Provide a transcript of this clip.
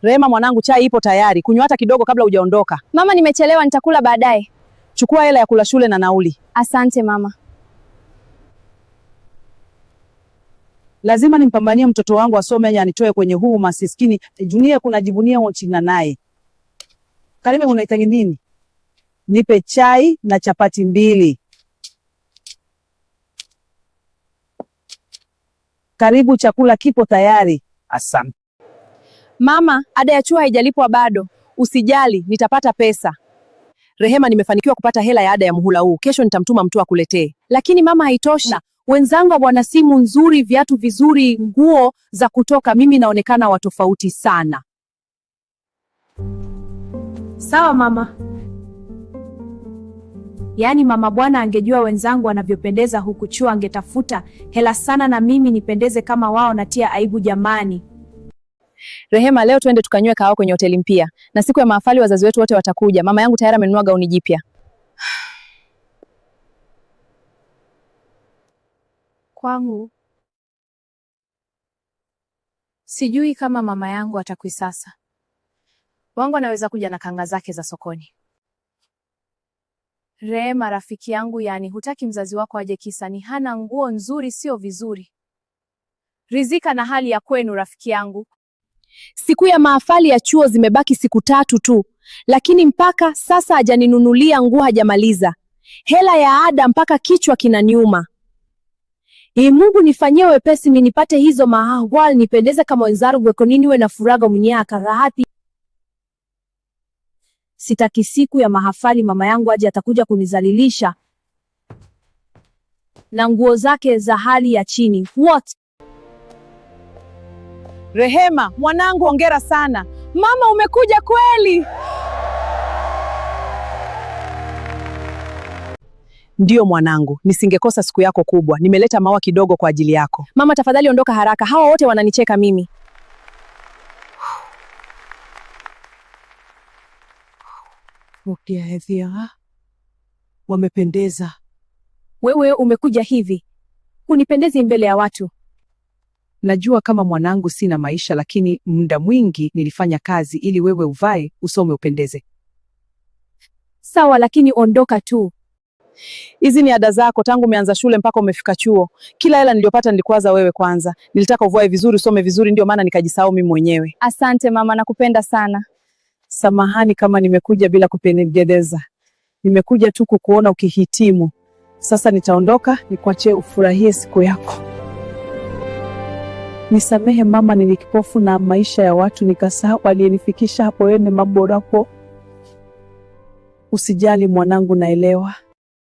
Rehema mwanangu, chai ipo tayari. Kunywa hata kidogo kabla hujaondoka. Mama, nimechelewa, nitakula baadaye. Chukua hela ya kula shule na nauli. Asante mama. Lazima nimpambanie mtoto wangu asome ya anitoe kwenye huu masiskini. Dunia kuna jibunia wachina naye. Karime, unahitaji nini? Nipe chai na chapati 2. Karibu, chakula kipo tayari. Asante. Mama, ada ya chuo haijalipwa bado. Usijali, nitapata pesa. Rehema, nimefanikiwa kupata hela ya ada ya muhula huu. Kesho nitamtuma mtu akuletee. Lakini mama, haitoshi. Wenzangu wana simu nzuri, viatu vizuri, nguo za kutoka. Mimi naonekana wa tofauti sana. Sawa mama. Yaani mama bwana angejua wenzangu wanavyopendeza huku chuo angetafuta hela sana na mimi nipendeze kama wao, natia aibu jamani. Rehema, leo twende tukanywe kahawa kwenye hoteli mpya. Na siku ya mahafali wazazi wetu wote watakuja. Mama yangu tayari amenunua gauni jipya. Kwangu sijui kama mama yangu atakwisasa. Wangu anaweza kuja na kanga zake za sokoni. Rehema rafiki yangu, yani hutaki mzazi wako aje kisa ni hana nguo nzuri, sio vizuri. Rizika na hali ya kwenu rafiki yangu. Siku ya mahafali ya chuo zimebaki siku 3 tu. Lakini mpaka sasa hajaninunulia nguo, hajamaliza. Hela ya ada mpaka kichwa kinaniuma. Mungu nifanyie wepesi mimi nipate hizo mahawali nipendeze kama wenzangu kwa nini we na furaga mnyaka rahati. Sitaki siku ya mahafali mama yangu aje atakuja kunizalilisha na nguo zake za hali ya chini. What? Rehema, mwanangu, hongera sana. Mama, umekuja kweli? Ndiyo mwanangu, nisingekosa siku yako kubwa. Nimeleta maua kidogo kwa ajili yako. Mama, tafadhali ondoka haraka. Hawa wote wananicheka mimi. Hedhia, wamependeza. Wewe umekuja hivi, unipendezi mbele ya watu. Najua kama mwanangu sina maisha, lakini muda mwingi nilifanya kazi ili wewe uvae, usome, upendeze. Sawa, lakini ondoka tu. Hizi ni ada zako tangu umeanza shule mpaka umefika chuo. Kila hela niliyopata nilikwaza wewe kwanza. Nilitaka uvae vizuri, usome vizuri, ndio maana nikajisahau mimi mwenyewe. Asante mama, nakupenda sana. Samahani kama nimekuja bila kupendeleza. Nimekuja tu kukuona ukihitimu. Sasa nitaondoka, nikuachie ufurahie siku yako. Nisamehe mama, nilikipofu na maisha ya watu nikasahau aliyenifikisha hapo. Wewe ni mambo yako. Usijali mwanangu, naelewa.